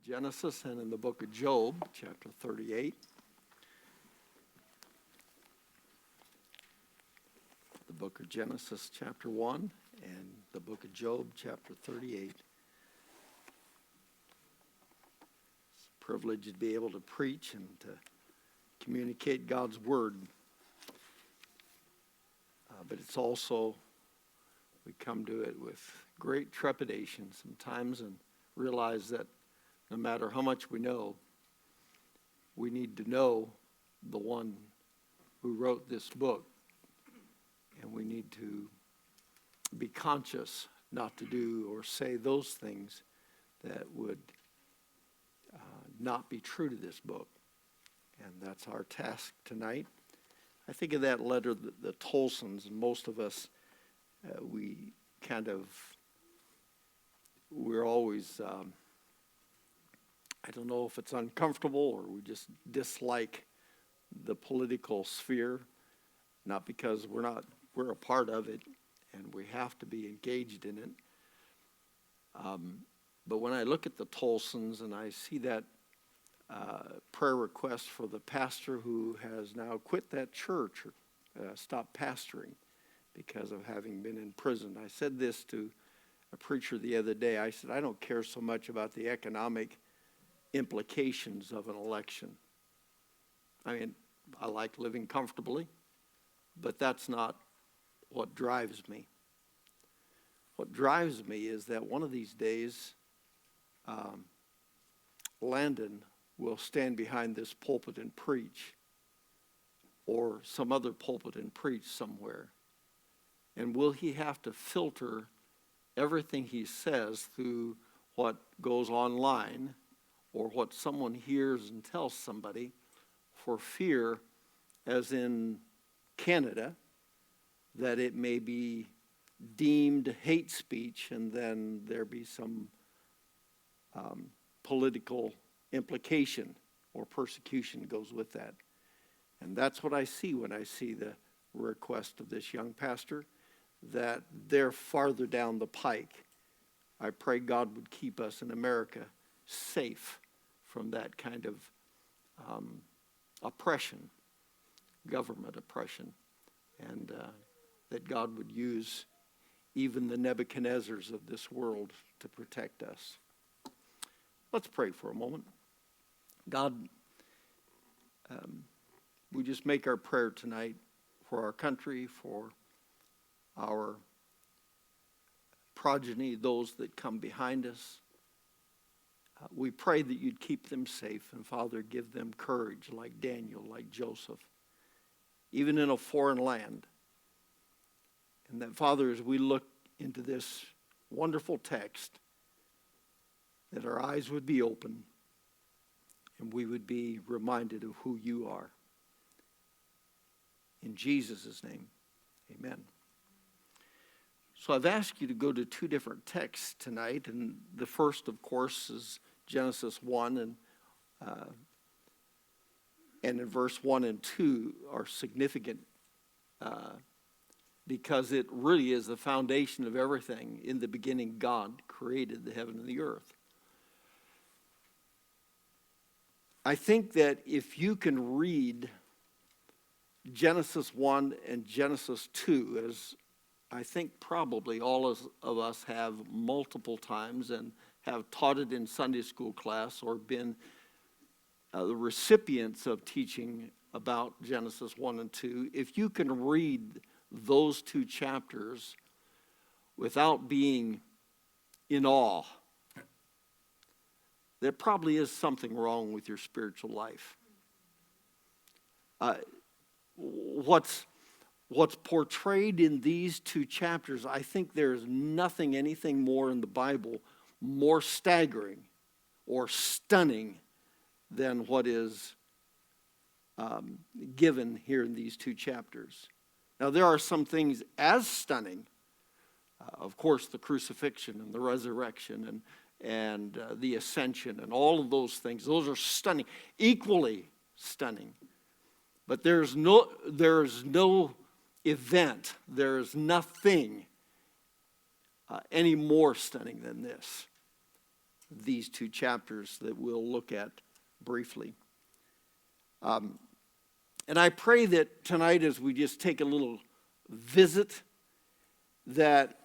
Genesis and in the book of Job, chapter 38. The book of Genesis, chapter 1, and the book of Job, chapter 38. It's a privilege to be able to preach and to communicate God's word. But it's also, we come to it with great trepidation sometimes and realize that no matter how much we know, we need to know the one who wrote this book. And we need to be conscious not to do or say those things that would not be true to this book. And that's our task tonight. I think of that letter, the Tolsons, and most of us, we're always, I don't know if it's uncomfortable or we just dislike the political sphere, not because we're a part of it and we have to be engaged in it. But when I look at the Tolsons and I see that prayer request for the pastor who has now quit that church or stopped pastoring because of having been in prison. I said this to a preacher the other day. I said, I don't care so much about the economic implications of an election. I mean, I like living comfortably, but that's not what drives me. What drives me is that one of these days, Landon will stand behind this pulpit and preach, or some other pulpit and preach somewhere. And will he have to filter everything he says through what goes online or what someone hears and tells somebody for fear, as in Canada, that it may be deemed hate speech and then there be some political implication or persecution goes with that. And that's what I see when I see the request of this young pastor, that they're farther down the pike. I pray God would keep us in America safe from that kind of oppression, government oppression, and that God would use even the Nebuchadnezzars of this world to protect us. Let's pray for a moment. God, we just make our prayer tonight for our country, for our progeny, those that come behind us. We pray that you'd keep them safe, and Father, give them courage like Daniel, like Joseph, even in a foreign land. And that, Father, as we look into this wonderful text, that our eyes would be open and we would be reminded of who you are. In Jesus' name, amen. So I've asked you to go to two different texts tonight, and the first, of course, is Genesis 1, and in verse 1 and 2 are significant because it really is the foundation of everything. In the beginning, God created the heaven and the earth. I think that if you can read Genesis 1 and Genesis 2, as I think probably all of us have multiple times and have taught it in Sunday school class or been the recipients of teaching about Genesis 1 and 2, if you can read those two chapters without being in awe, there probably is something wrong with your spiritual life. What's portrayed in these two chapters, I think there's anything more in the Bible more staggering or stunning than what is given here in these two chapters. Now, there are some things as stunning. Of course, the crucifixion and the resurrection and the ascension and all of those things. Those are stunning, equally stunning. But there's no event, there's nothing any more stunning than this. these two chapters that we'll look at briefly. And I pray that tonight, as we just take a little visit, that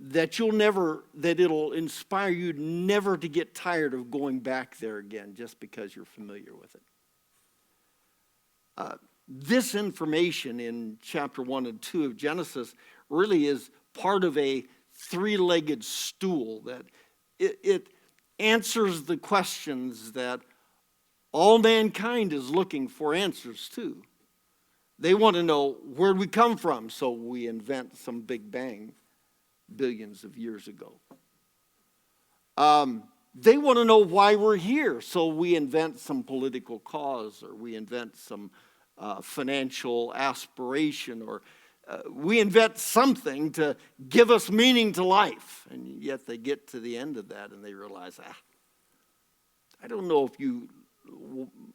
it'll inspire you never to get tired of going back there again just because you're familiar with it. This information in chapter 1 and 2 of Genesis really is part of a three-legged stool that it answers the questions that all mankind is looking for answers to. They want to know where we come from, so we invent some Big Bang billions of years ago. They want to know why we're here, so we invent some political cause, or we invent some financial aspiration, or we invent something to give us meaning to life. And yet they get to the end of that and they realize, I don't know if you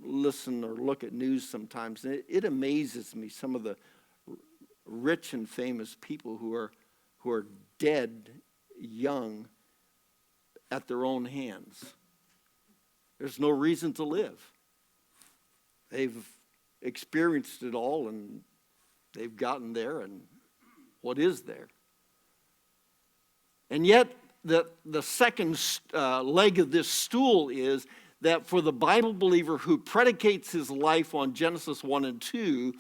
listen or look at news sometimes. It amazes me, some of the rich and famous people who are dead young at their own hands. There's no reason to live. They've experienced it all and they've gotten there, and what is there? And yet the second leg of this stool is that for the Bible believer who predicates his life on Genesis 1 and 2,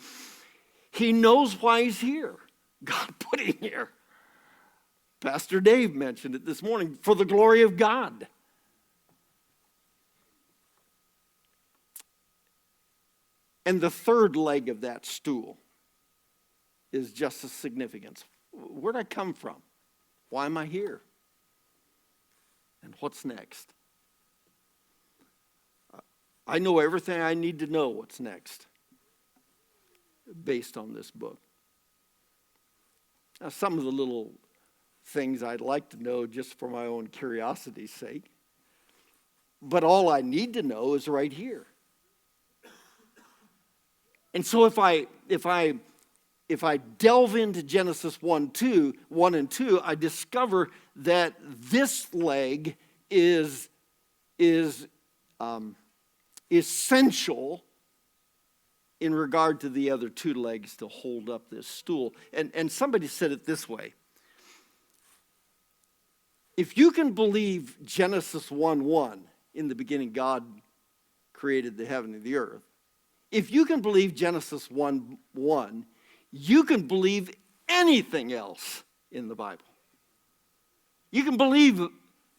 he knows why he's here. God put him here. Pastor Dave mentioned it this morning, for the glory of God. And the third leg of that stool is just as significant. Where'd I come from? Why am I here? And what's next? I know everything I need to know what's next based on this book. Now, some of the little things I'd like to know just for my own curiosity's sake, but all I need to know is right here. And so if I delve into Genesis 1 and 2, I discover that this leg is essential in regard to the other two legs to hold up this stool. And somebody said it this way: if you can believe Genesis 1:1, in the beginning God created the heaven and the earth, if you can believe Genesis 1:1, you can believe anything else in the Bible. You can believe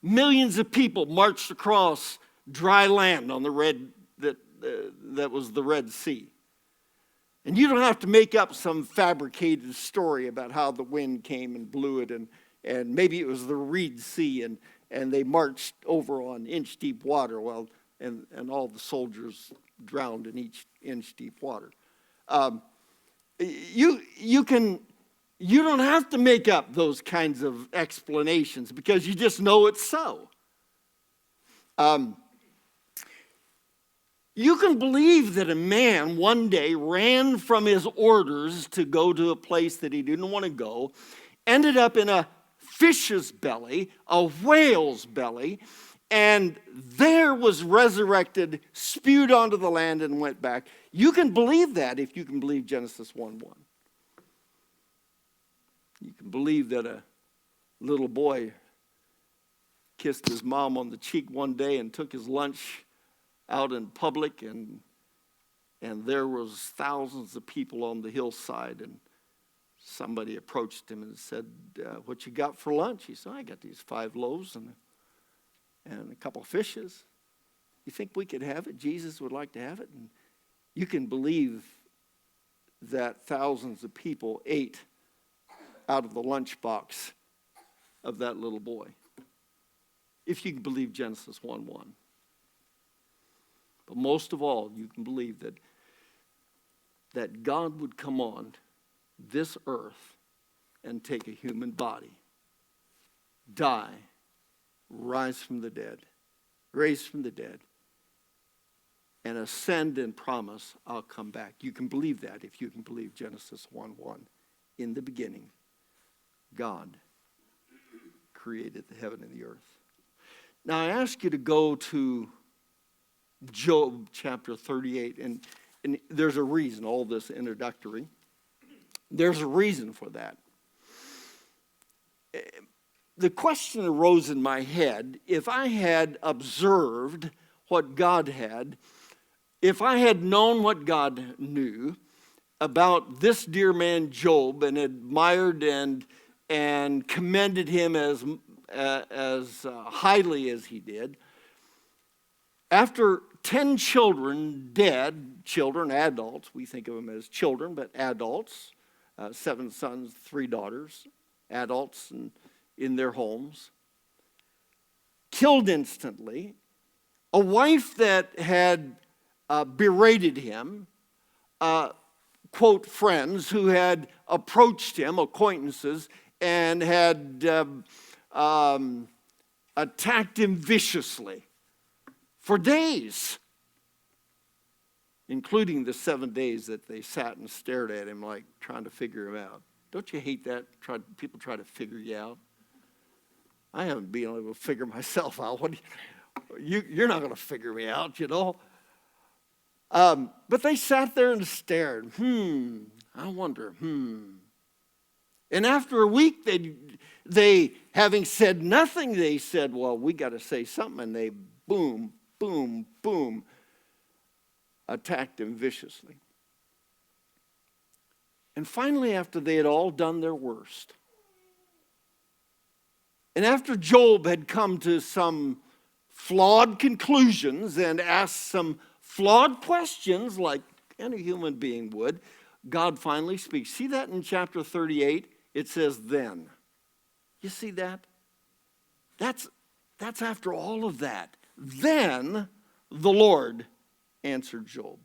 millions of people marched across dry land on that was the Red Sea. And you don't have to make up some fabricated story about how the wind came and blew it, and maybe it was the Reed Sea, and they marched over on inch-deep water and all the soldiers drowned in each inch-deep water. You don't have to make up those kinds of explanations because you just know it's so. You can believe that a man one day ran from his orders to go to a place that he didn't want to go, ended up in a fish's belly, a whale's belly, and there was resurrected, spewed onto the land, and went back. You can believe that if you can believe Genesis 1:1. You can believe that a little boy kissed his mom on the cheek one day and took his lunch out in public, and there was thousands of people on the hillside, and somebody approached him and said, what you got for lunch? He said, I got these 5 loaves and a couple of fishes. You think we could have it? Jesus would like to have it? And you can believe that thousands of people ate out of the lunchbox of that little boy, if you can believe Genesis 1:1. But most of all, you can believe that God would come on this earth and take a human body, die, rise from the dead, raise from the dead, and ascend and promise, I'll come back. You can believe that if you can believe Genesis 1:1. In the beginning, God created the heaven and the earth. Now, I ask you to go to Job chapter 38, and there's a reason, all this introductory. There's a reason for that. The question arose in my head, if I had observed what God had, if I had known what God knew about this dear man Job and admired and commended him as highly as he did, after 10 children dead, children, adults, we think of them as children, but adults, 7 sons, 3 daughters, adults in their homes, killed instantly, a wife that had berated him, quote, friends who had approached him, acquaintances, and had attacked him viciously for days, including the 7 days that they sat and stared at him like trying to figure him out. Don't you hate that? People try to figure you out. I haven't been able to figure myself out. You're not going to figure me out, you know. But they sat there and stared. I wonder, And after a week, they having said nothing, they said, well, we got to say something. And they boom, boom, boom, attacked him viciously. And finally, after they had all done their worst, and after Job had come to some flawed conclusions and asked some flawed questions like any human being would, God finally speaks. See that in chapter 38? It says, then. You see that? That's after all of that. Then the Lord answered Job.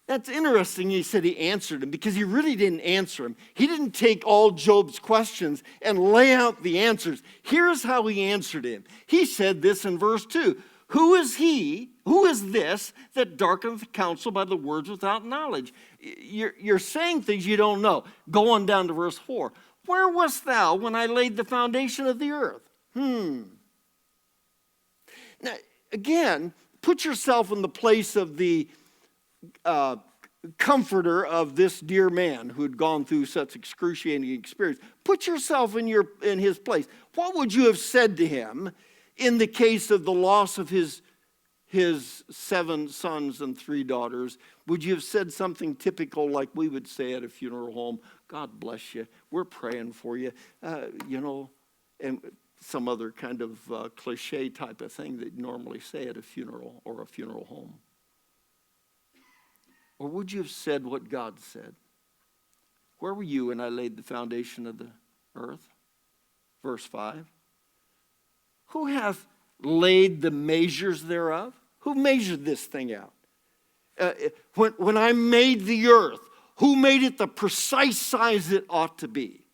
That's interesting. He said he answered him because he really didn't answer him. He didn't take all Job's questions and lay out the answers. Here's how he answered him. He said this in verse 2. Who is this that darkeneth the counsel by the words without knowledge? You're saying things you don't know. Go on down to verse 4. Where wast thou when I laid the foundation of the earth? Now, again, put yourself in the place of the comforter of this dear man who had gone through such excruciating experience. Put yourself in his place. What would you have said to him in the case of the loss of his 7 sons and 3 daughters? Would you have said something typical like we would say at a funeral home? God bless you. We're praying for you. And some other kind of cliche type of thing that you normally say at a funeral or a funeral home. Or would you have said what God said? Where were you when I laid the foundation of the earth? Verse 5. Who hath laid the measures thereof? Who measured this thing out? When I made the earth, who made it the precise size it ought to be?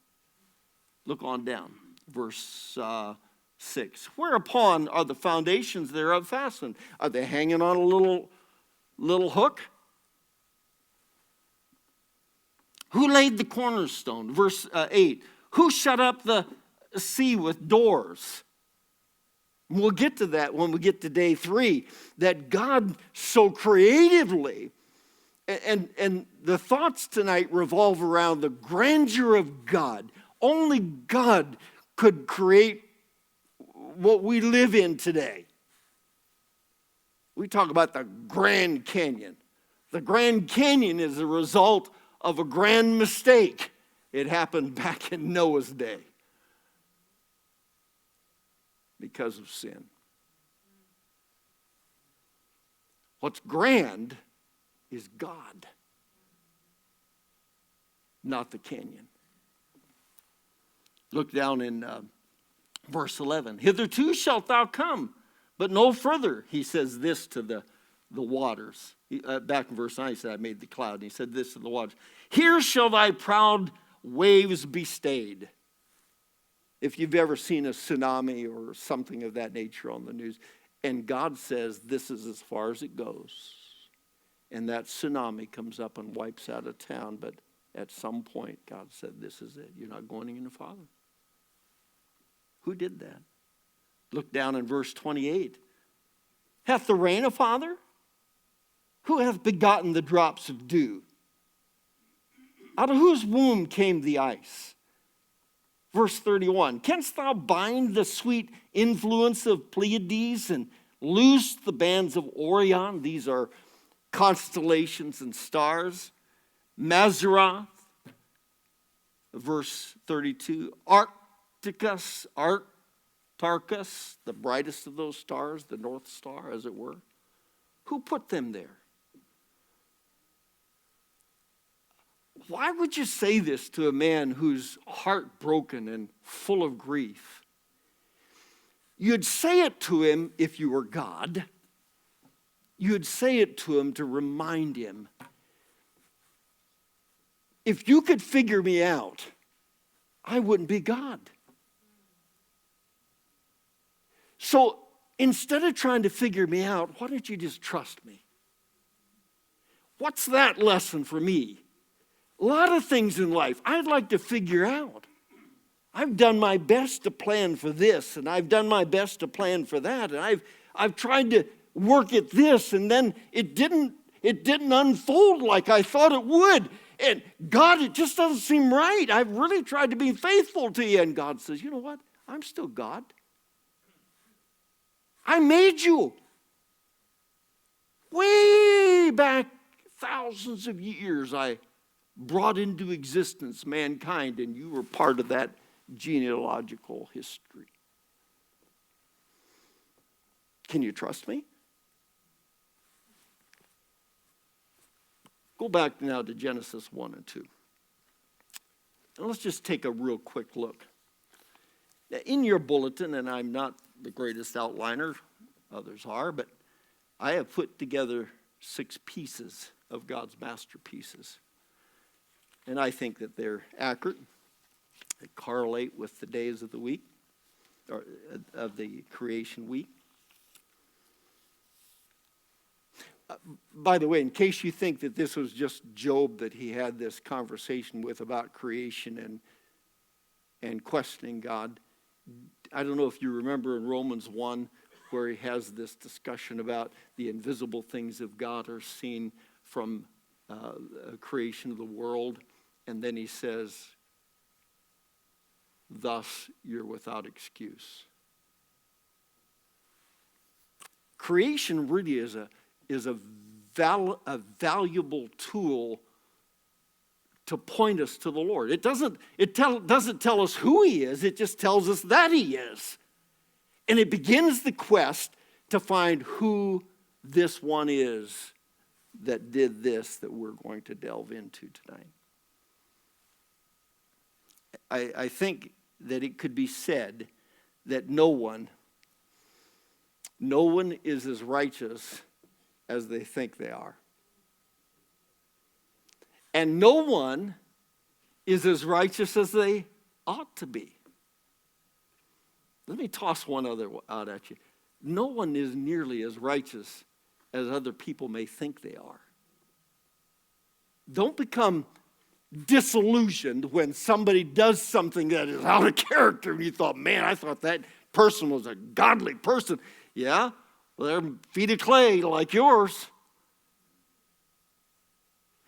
Look on down. Verse 6. Whereupon are the foundations thereof fastened? Are they hanging on a little hook? Who laid the cornerstone? Verse 8. Who shut up the sea with doors? We'll get to that when we get to day 3. That God so creatively, and the thoughts tonight revolve around the grandeur of God. Only God could create what we live in today. We talk about the Grand Canyon. The Grand Canyon is a result of a grand mistake. It happened back in Noah's day because of sin. What's grand is God, not the canyon. Look down in verse 11. Hitherto shalt thou come, but no further. He says this to the waters. Back in verse 9, he said, I made the cloud. And he said this to the waters. Here shall thy proud waves be stayed. If you've ever seen a tsunami or something of that nature on the news, and God says this is as far as it goes, and that tsunami comes up and wipes out a town, but at some point God said this is it. You're not going any farther. Who did that? Look down in verse 28. Hath the rain a father? Who hath begotten the drops of dew? Out of whose womb came the ice? Verse 31. Canst thou bind the sweet influence of Pleiades and loose the bands of Orion? These are constellations and stars. Mazzaroth. Verse 32. Arcticus, Tarkus, the brightest of those stars, the North Star, as it were. Who put them there? Why would you say this to a man who's heartbroken and full of grief? You'd say it to him if you were God. You'd say it to him to remind him, if you could figure me out, I wouldn't be God. So instead of trying to figure me out, why don't you just trust me? What's that lesson for me? A lot of things in life I'd like to figure out. I've done my best to plan for this, and I've done my best to plan for that, and I've tried to work at this, and then it didn't unfold like I thought it would. And God, it just doesn't seem right. I've really tried to be faithful to you. And God says, you know what? I'm still God. I made you. Way back thousands of years, I brought into existence mankind, and you were part of that genealogical history. Can you trust me? Go back now to Genesis 1 and 2. And let's just take a real quick look. Now, in your bulletin, and I'm not the greatest outliner, others are, but I have put together 6 pieces of God's masterpieces. And I think that they're accurate. They correlate with the days of the week, or of the creation week. By the way, in case you think that this was just Job that he had this conversation with about creation and questioning God, I don't know if you remember in Romans 1 where he has this discussion about the invisible things of God are seen from creation of the world, and then he says, thus you're without excuse. Creation really is a valuable tool to point us to the Lord. It doesn't tell us who he is, it just tells us that he is. And it begins the quest to find who this one is that did this that we're going to delve into tonight. I think that it could be said that no one is as righteous as they think they are. And no one is as righteous as they ought to be. Let me toss one other out at you. No one is nearly as righteous as other people may think they are. Don't become disillusioned when somebody does something that is out of character and you thought, man, I thought that person was a godly person. Yeah, well, they're feet of clay like yours.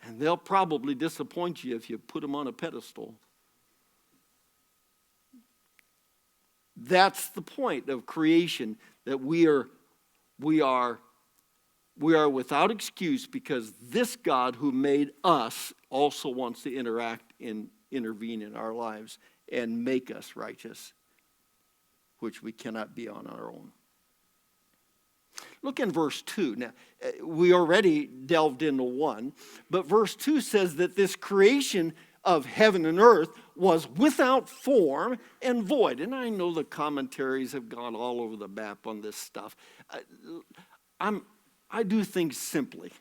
And they'll probably disappoint you if you put them on a pedestal. That's the point of creation, that we are without excuse because this God who made us also wants to intervene in our lives and make us righteous, which we cannot be on our own. Look in verse 2. Now, we already delved into 1, but verse 2 says that this creation of heaven and earth was without form and void. And I know the commentaries have gone all over the map on this stuff. I do things simply.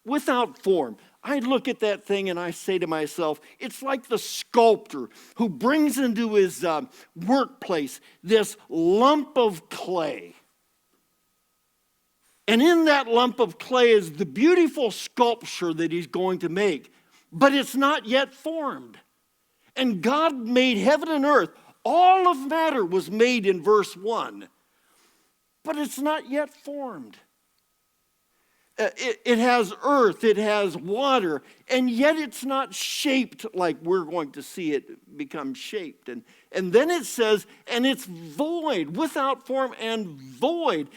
Without form. I look at that thing and I say to myself, it's like the sculptor who brings into his workplace this lump of clay. And in that lump of clay is the beautiful sculpture that he's going to make. But it's not yet formed. And God made heaven and earth. All of matter was made in verse 1 but it's not yet formed. It has earth, it has water, and yet it's not shaped like we're going to see it become shaped. And then it says, and it's void, without form and void.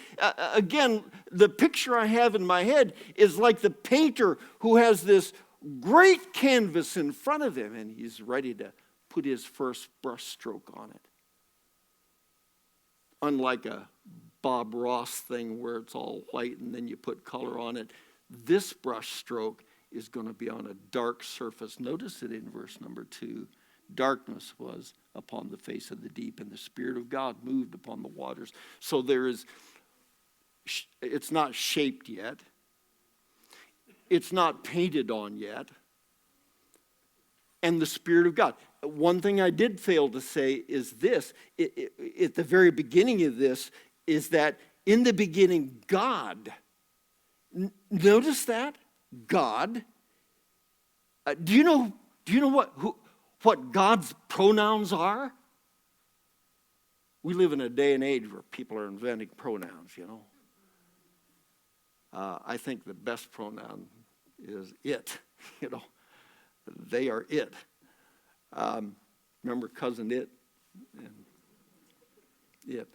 Again, the picture I have in my head is like the painter who has this great canvas in front of him, and he's ready to put his first brush stroke on it. Unlike a Bob Ross thing where it's all white and then you put color on it. This brush stroke is going to be on a dark surface. Notice it in verse number 2. Darkness was upon the face of the deep, and the Spirit of God moved upon the waters. So it's not shaped yet. It's not painted on yet. And the Spirit of God. One thing I did fail to say is this. At the very beginning of this, is that in the beginning, God. Notice that? God. Do you know what God's pronouns are? We live in a day and age where people are inventing pronouns, you know. I think the best pronoun is it, you know. They are it. Remember Cousin It? And it.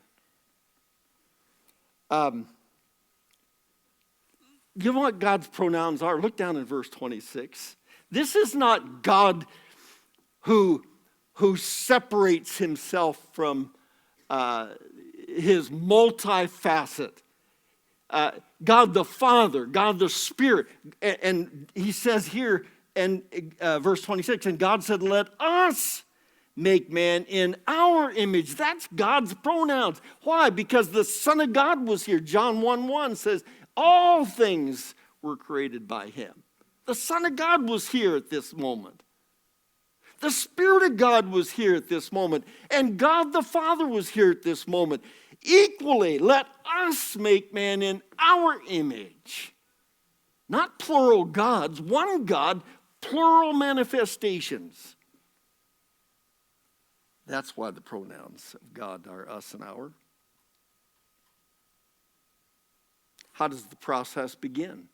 You know what God's pronouns are? Look down in verse 26. This is not God who separates himself from his multifacet. God the Father, God the Spirit. And he says here in verse 26, and God said, let us make man in our image. That's God's pronouns. Why? Because the Son of God was here. John 1:1 says, all things were created by him. The Son of God was here at this moment. The Spirit of God was here at this moment. And God the Father was here at this moment. Equally, let us make man in our image. Not plural gods, one God, plural manifestations. That's why the pronouns of God are us and our. How does the process begin?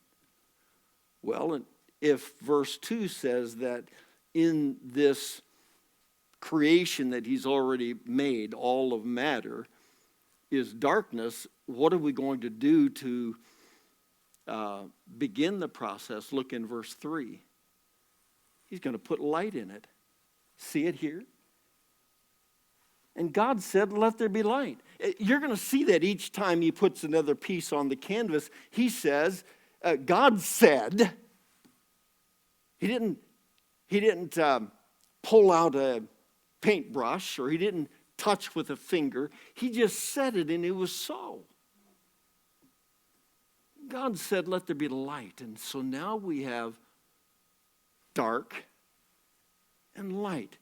Well, if verse 2 says that in this creation that he's already made, all of matter, is darkness, what are we going to do to begin the process? Look in verse 3. He's going to put light in it. See it here? And God said, let there be light. You're going to see that each time he puts another piece on the canvas, he says, God said. He didn't pull out a paintbrush, or he didn't touch with a finger. He just said it, and it was so. God said, let there be light. And so now we have dark and light.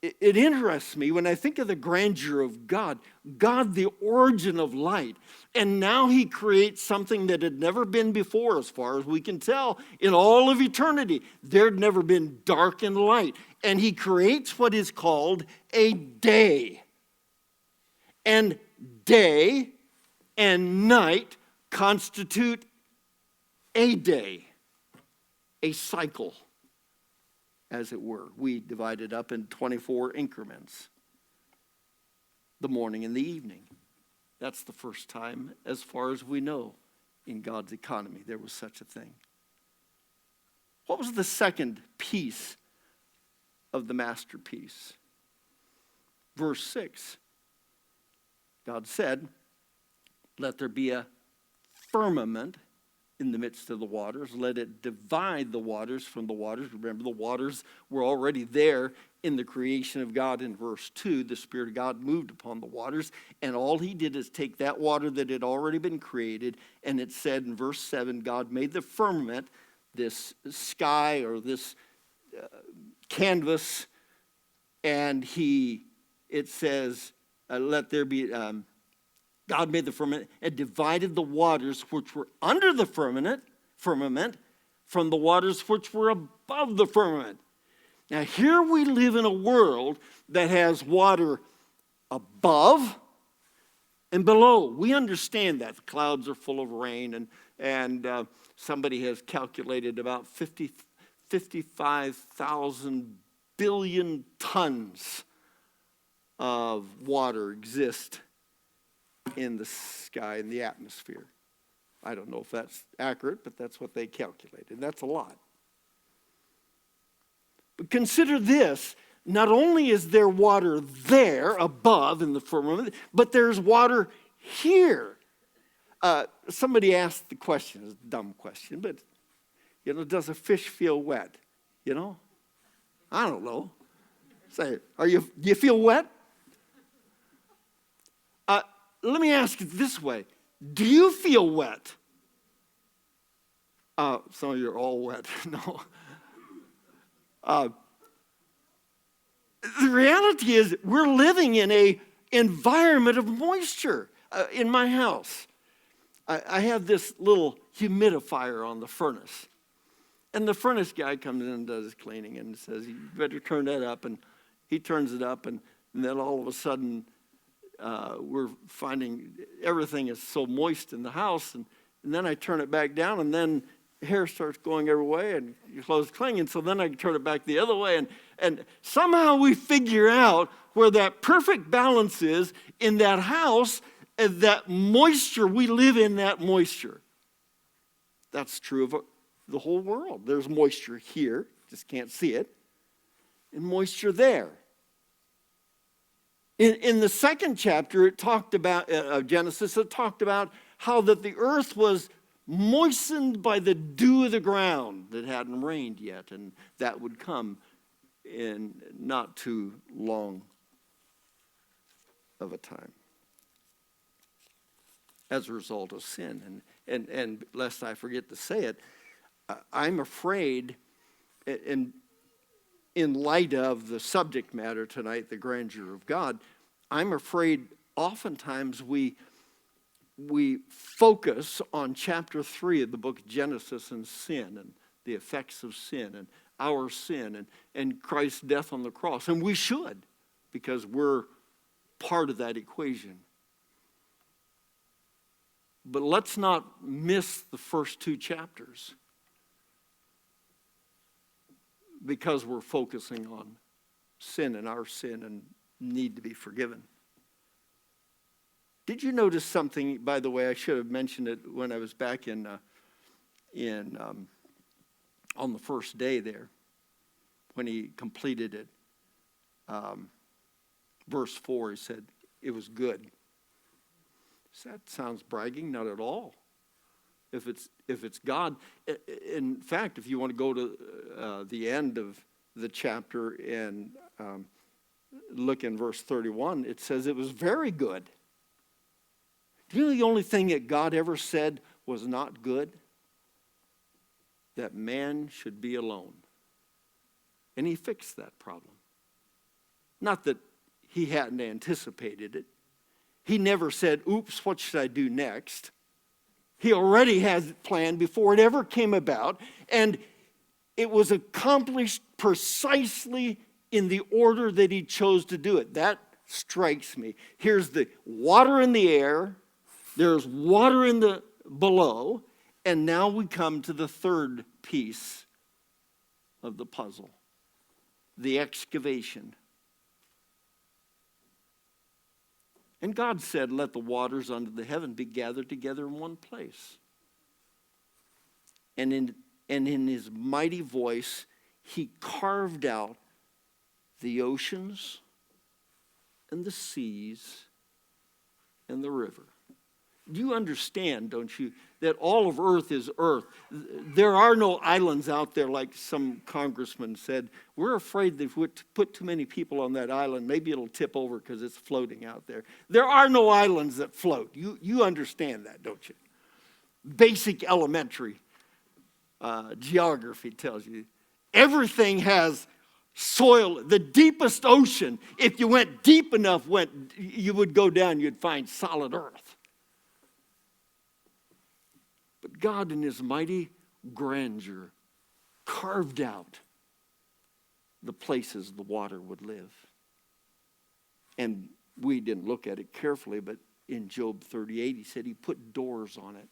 It interests me when I think of the grandeur of God, God the origin of light, and now he creates something that had never been before as far as we can tell. In all of eternity, there'd never been dark and light. And he creates what is called a day. And day and night constitute a day, a cycle, as it were. We divide it up in 24 increments. The morning and the evening. That's the first time, as far as we know, in God's economy, there was such a thing. What was the second piece of the masterpiece? Verse 6. God said, let there be a firmament in the midst of the waters. Let it divide the waters from the waters. Remember, the waters were already there in the creation of God. In verse 2, the Spirit of God moved upon the waters, and all he did is take that water that had already been created, and it said in verse 7, God made the firmament, this sky or this canvas, and it says, let there be... God made the firmament and divided the waters which were under the firmament from the waters which were above the firmament. Now here we live in a world that has water above And below, we understand that the clouds are full of rain, and somebody has calculated about 55,000 billion tons of water exist in the sky, in the atmosphere. I don't know if that's accurate, but that's what they calculated. That's a lot. But consider this. Not only is there water there above in the firmament, but there's water here. Somebody asked the question, it's a dumb question, but, does a fish feel wet? I don't know. Say, do you feel wet? Let me ask it this way. Do you feel wet? Some of you are all wet. No. The reality is we're living in an environment of moisture. In my house, I have this little humidifier on the furnace. And the furnace guy comes in and does his cleaning and says, you better turn that up. And he turns it up, and then all of a sudden, we're finding everything is so moist in the house, and then I turn it back down, and then hair starts going every way, and your clothes clinging, so then I can turn it back the other way, and somehow we figure out where that perfect balance is in that house, and that moisture, we live in that moisture. That's true of the whole world. There's moisture here, just can't see it, and moisture there. In the second chapter, it talked about Genesis. It talked about how that the earth was moistened by the dew of the ground that hadn't rained yet, and that would come in not too long of a time as a result of sin. And lest I forget to say it, I'm afraid, in light of the subject matter tonight, the grandeur of God, I'm afraid oftentimes we focus on chapter 3 of the book of Genesis and sin and the effects of sin and our sin and Christ's death on the cross. And we should, because we're part of that equation. But let's not miss the first 2 chapters, because we're focusing on sin and our sin and need to be forgiven. Did you notice something, by the way? I should have mentioned it when I was back on the first day there, when he completed it. Verse 4, he said, it was good. That sounds bragging, not at all. If it's God, in fact, if you want to go to the end of the chapter and look in verse 31, it says it was very good. Do you know the only thing that God ever said was not good? That man should be alone. And he fixed that problem. Not that he hadn't anticipated it. He never said, oops, what should I do next? He already has it planned before it ever came about, and it was accomplished precisely in the order that he chose to do it. That strikes me. Here's the water in the air, there's water in the below, and now we come to the third piece of the puzzle, the excavation. And God said, let the waters under the heaven be gathered together in one place. And in his mighty voice, he carved out the oceans and the seas and the river. You understand, don't you, that all of earth is earth. There are no islands out there like some congressman said. We're afraid that if we put too many people on that island, maybe it'll tip over because it's floating out there. There are no islands that float. You understand that, don't you? Basic elementary geography tells you. Everything has soil. The deepest ocean, if you went deep enough, you would go down, you'd find solid earth. But God, in his mighty grandeur, carved out the places the water would live. And we didn't look at it carefully, but in Job 38, he said he put doors on it.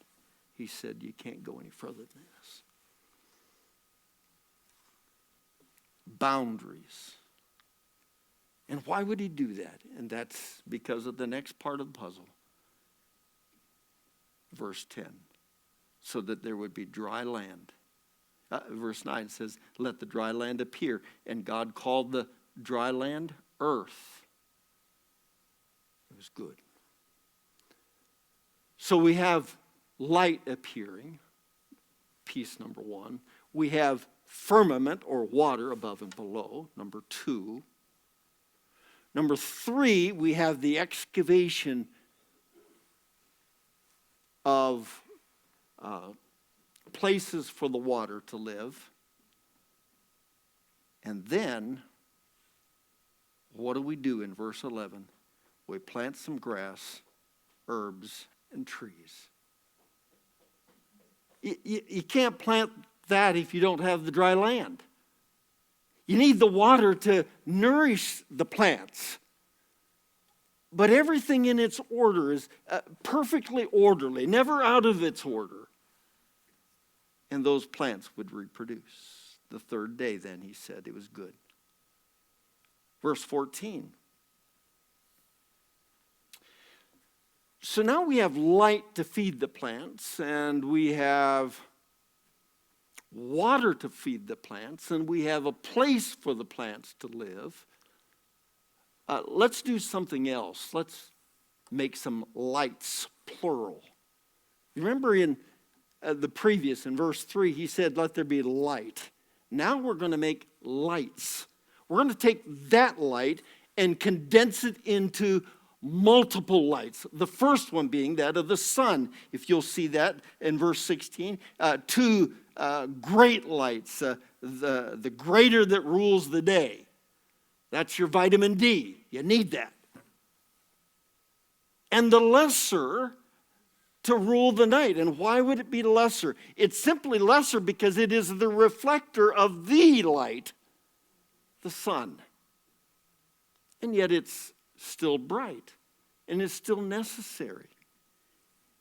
He said, you can't go any further than this. Boundaries. And why would he do that? And that's because of the next part of the puzzle. Verse 10. So that there would be dry land. Verse 9 says, let the dry land appear. And God called the dry land earth. It was good. So we have light appearing, piece number 1. We have firmament or water above and below, number 2. Number 3, we have the excavation of places for the water to live. And then, what do we do in verse 11? We plant some grass, herbs, and trees. You can't plant that if you don't have the dry land. You need the water to nourish the plants. But everything in its order is perfectly orderly, never out of its order. And those plants would reproduce. The third day, then, he said, it was good. Verse 14. So now we have light to feed the plants, and we have water to feed the plants, and we have a place for the plants to live. Let's do something else. Let's make some lights, plural. You remember in the previous, in verse 3, he said, let there be light. Now we're going to make lights. We're going to take that light and condense it into multiple lights. The first one being that of the sun. If you'll see that in verse 16. 2 great lights, the greater that rules the day. That's your vitamin D. You need that. And the lesser to rule the night. And why would it be lesser? It's simply lesser because it is the reflector of the light, the sun. And yet it's still bright, and it's still necessary.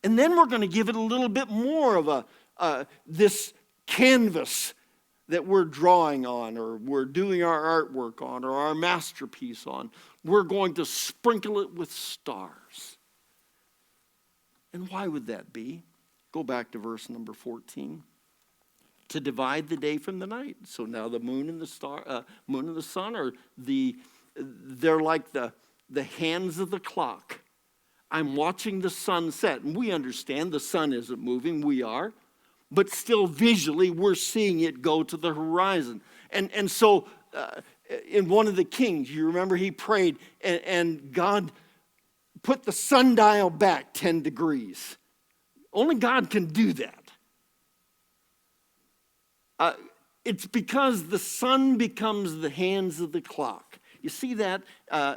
And then we're going to give it a little bit more of this canvas that we're drawing on, or we're doing our artwork on, or our masterpiece on. We're going to sprinkle it with stars. And why would that be? Go back to verse number 14. To divide the day from the night. So now the moon and the sun are they're like the hands of the clock. I'm watching the sun set, and we understand the sun isn't moving, we are, but still visually we're seeing it go to the horizon. And so in one of the kings, you remember he prayed, and God put the sundial back 10 degrees. Only God can do that. It's because the sun becomes the hands of the clock. You see that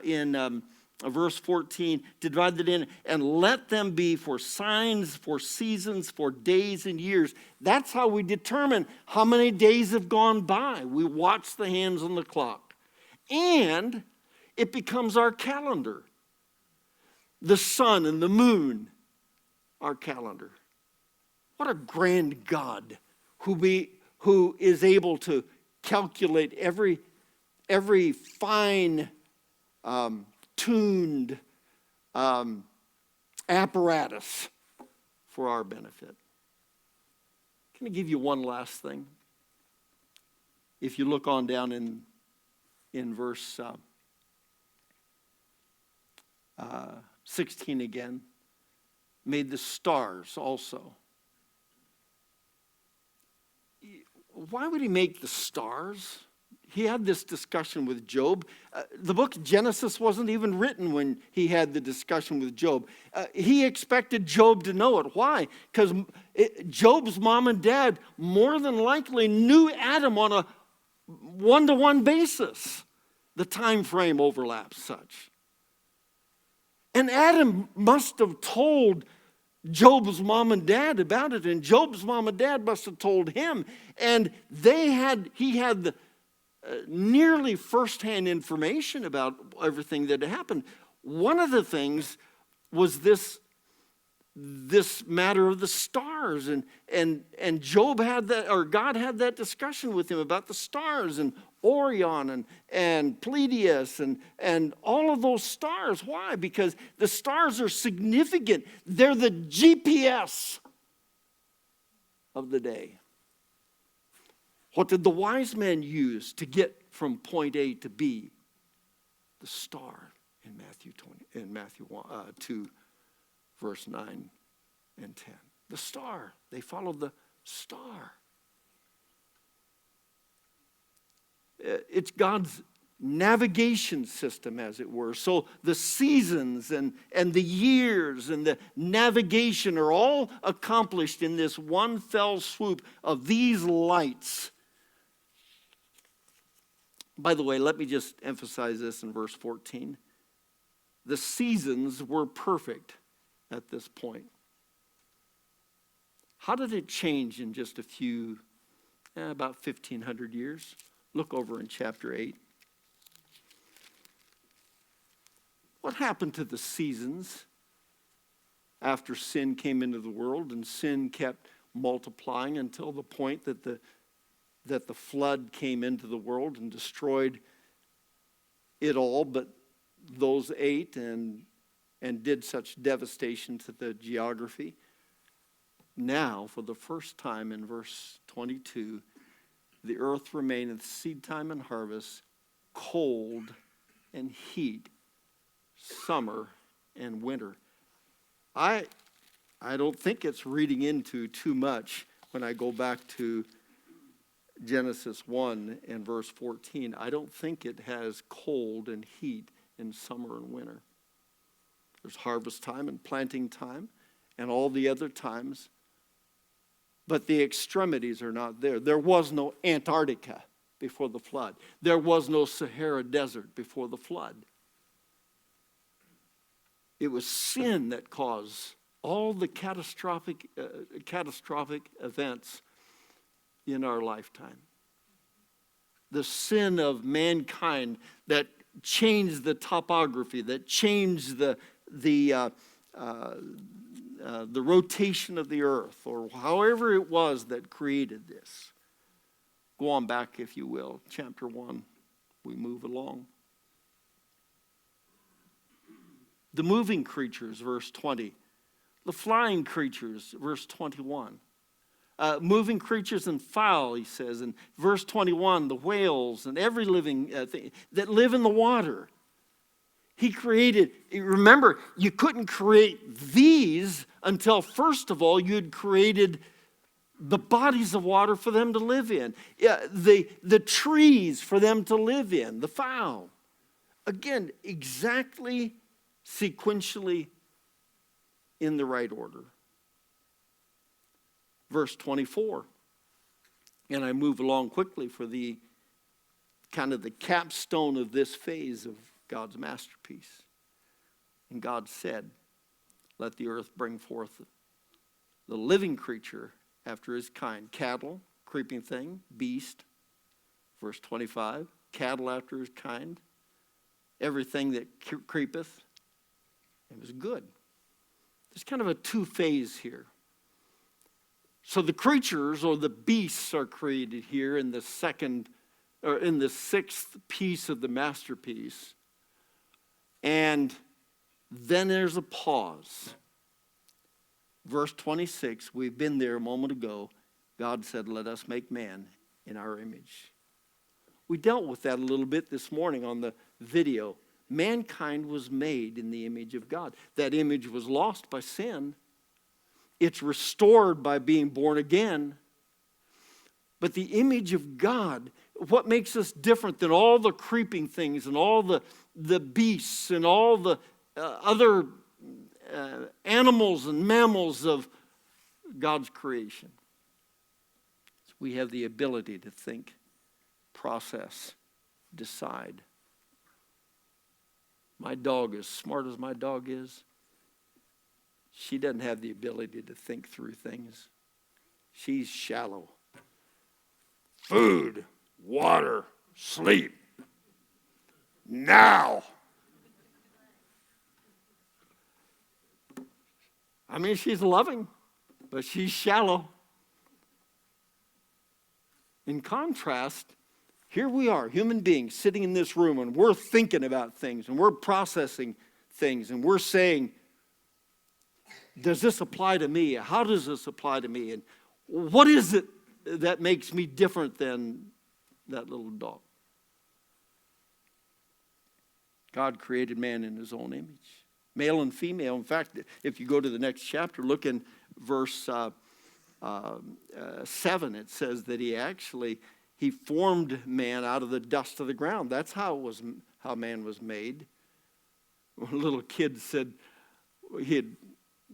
in verse 14, to divide it in, and let them be for signs, for seasons, for days and years. That's how we determine how many days have gone by. We watch the hands on the clock. And it becomes our calendar. The sun and the moon, our calendar. What a grand God who is able to calculate every fine tuned apparatus for our benefit. Can I give you one last thing? If you look on down in verse 16 again, made the stars also. Why would he make the stars? He had this discussion with Job. The book of Genesis wasn't even written when he had the discussion with Job. He expected Job to know it. Why? Because Job's mom and dad more than likely knew Adam on a one-to-one basis. The time frame overlaps such. And Adam must have told Job's mom and dad about it, and Job's mom and dad must have told him, and he had the nearly firsthand information about everything that had happened. One of the things was this matter of the stars. And Job had that, or God had that discussion with him about the stars and Orion and Pleiades and all of those stars. Why? Because the stars are significant. They're the GPS of the day. What did the wise men use to get from point A to B? The star in Matthew 2, verse 9 and 10. The star. They followed the star. It's God's navigation system, as it were. So the seasons and the years and the navigation are all accomplished in this one fell swoop of these lights. By the way, let me just emphasize this in verse 14. The seasons were perfect at this point. How did it change in just a few, about 1,500 years? Look over in chapter 8. What happened to the seasons after sin came into the world, and sin kept multiplying until the point that the flood came into the world and destroyed it all, but those ate and did such devastation to the geography? Now, for the first time in verse 22, the earth remaineth seed time and harvest, cold and heat, summer and winter. I don't think it's reading into too much when I go back to Genesis 1 and verse 14. I don't think it has cold and heat in summer and winter. There's harvest time and planting time and all the other times. But the extremities are not there. There was no Antarctica before the flood. There was no Sahara Desert before the flood. It was sin that caused all the catastrophic events in our lifetime. The sin of mankind that changed the topography, that changed the rotation of the earth, or however it was that created this. Go on back, if you will, chapter 1. We move along. The moving creatures, verse 20. The flying creatures, verse 21. Moving creatures and fowl, he says. In verse 21, the whales and every living thing that live in the water. He created, remember, you couldn't create these until, first of all, you'd created the bodies of water for them to live in. The trees for them to live in, the fowl. Again, exactly sequentially in the right order. Verse 24. And I move along quickly for the kind of the capstone of this phase of God's masterpiece. And God said, let the earth bring forth the living creature after his kind. Cattle, creeping thing, beast. Verse 25, cattle after his kind. Everything that creepeth. It was good. There's kind of a two-phase here. So the creatures or the beasts are created here in the second, or in the sixth piece of the masterpiece. And then there's a pause. Verse 26, we've been there a moment ago. God said, let us make man in our image. We dealt with that a little bit this morning on the video. Mankind was made in the image of God. That image was lost by sin. It's restored by being born again. But the image of God, what makes us different than all the creeping things and all the beasts and all the other animals and mammals of God's creation? We have the ability to think, process, decide. My dog, as smart as my dog is, she doesn't have the ability to think through things. She's shallow. Food, water, sleep. Now. I mean, she's loving, but she's shallow. In contrast, here we are, human beings sitting in this room, and we're thinking about things, and we're processing things, and we're saying, does this apply to me? How does this apply to me? And what is it that makes me different than that little dog? God created man in his own image, male and female. In fact, if you go to the next chapter, look in verse 7, it says that he formed man out of the dust of the ground. That's how man was made. A little kid said he had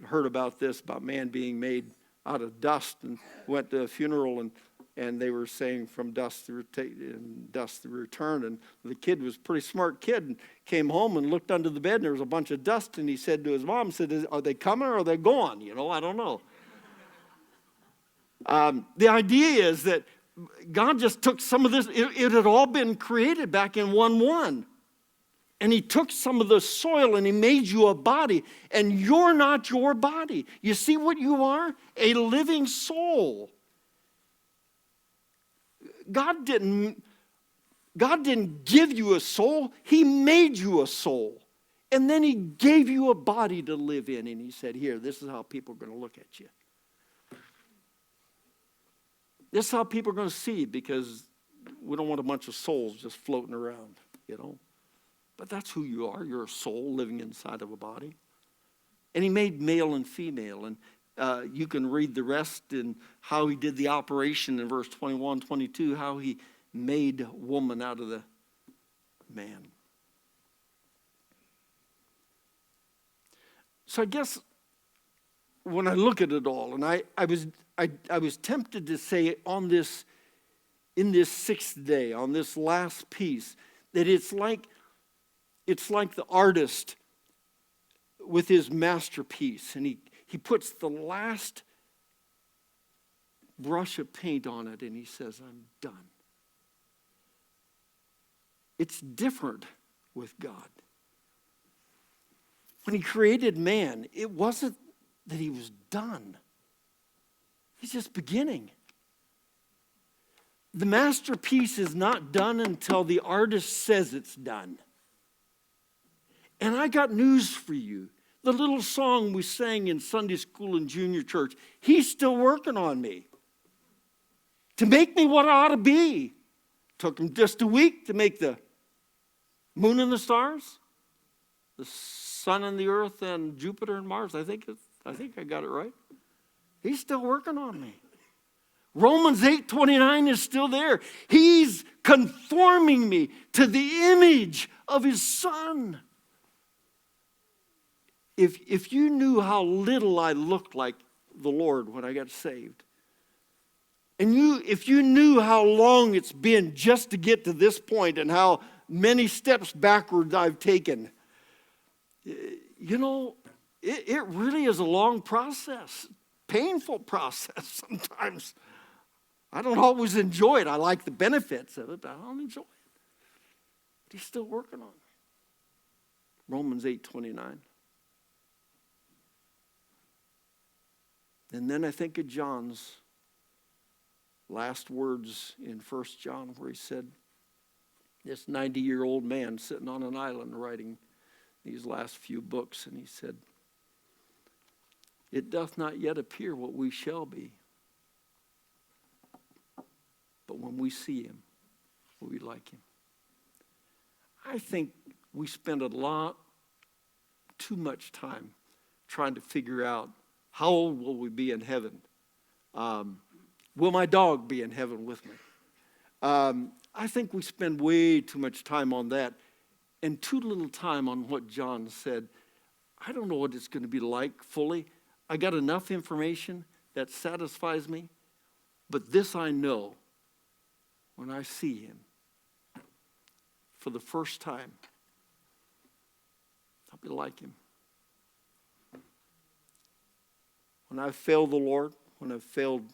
heard about man being made out of dust, and went to a funeral, and they were saying from dust to return. And the kid was a pretty smart kid, and came home and looked under the bed, and there was a bunch of dust, and he said to his mom, are they coming or are they gone? I don't know. The idea is that God just took some of this. It had all been created back in 1:1. And he took some of the soil and he made you a body. And you're not your body. You see what you are? A living soul. God didn't give you a soul. He made you a soul. And then he gave you a body to live in. And he said, here, this is how people are going to look at you. This is how people are going to see you, because we don't want a bunch of souls just floating around, But that's who you are. You're a soul living inside of a body. And he made male and female. And you can read the rest in how he did the operation in verse 21, 22, how he made woman out of the man. So I guess when I look at it all, and I was tempted to say in this sixth day, on this last piece, that it's like the artist with his masterpiece, and he puts the last brush of paint on it, and he says, I'm done. It's different with God. When he created man, it wasn't that he was done. He's just beginning. The masterpiece is not done until the artist says it's done. And I got news for you. The little song we sang in Sunday school and junior church, he's still working on me to make me what I ought to be. Took him just a week to make the moon and the stars, the sun and the earth and Jupiter and Mars. I think I got it right. He's still working on me. Romans 8:29 is still there. He's conforming me to the image of his Son. If you knew how little I looked like the Lord when I got saved, and if you knew how long it's been just to get to this point and how many steps backwards I've taken, it really is a long process, painful process sometimes. I don't always enjoy it. I like the benefits of it, but I don't enjoy it. But he's still working on it. Romans 8:29. And then I think of John's last words in 1 John, where he said, this 90-year-old man sitting on an island writing these last few books, and he said, it doth not yet appear what we shall be, but when we see him, we'll be like him. I think we spend too much time trying to figure out, how old will we be in heaven? Will my dog be in heaven with me? I think we spend way too much time on that and too little time on what John said. I don't know what it's going to be like fully. I got enough information that satisfies me, but this I know, when I see him for the first time, I'll be like him. When I've failed the Lord, when I've failed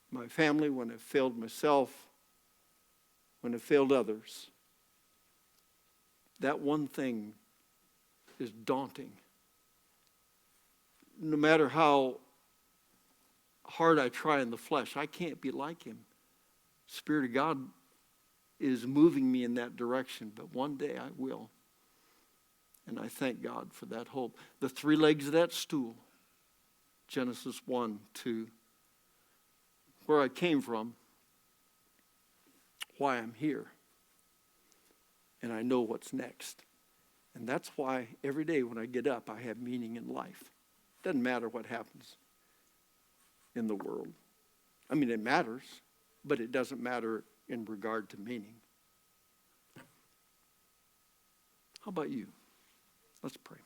my family, when I've failed myself, when I've failed others, that one thing is daunting. no matter how hard I try in the flesh, I can't be like him. Spirit of God is moving me in that direction, but one day I will. And I thank God for that hope. The three legs of that stool, Genesis 1, 2, where I came from, why I'm here, and I know what's next. And that's why every day when I get up, I have meaning in life. Doesn't matter what happens in the world. I mean, it matters, but it doesn't matter in regard to meaning. How about you? Let's pray.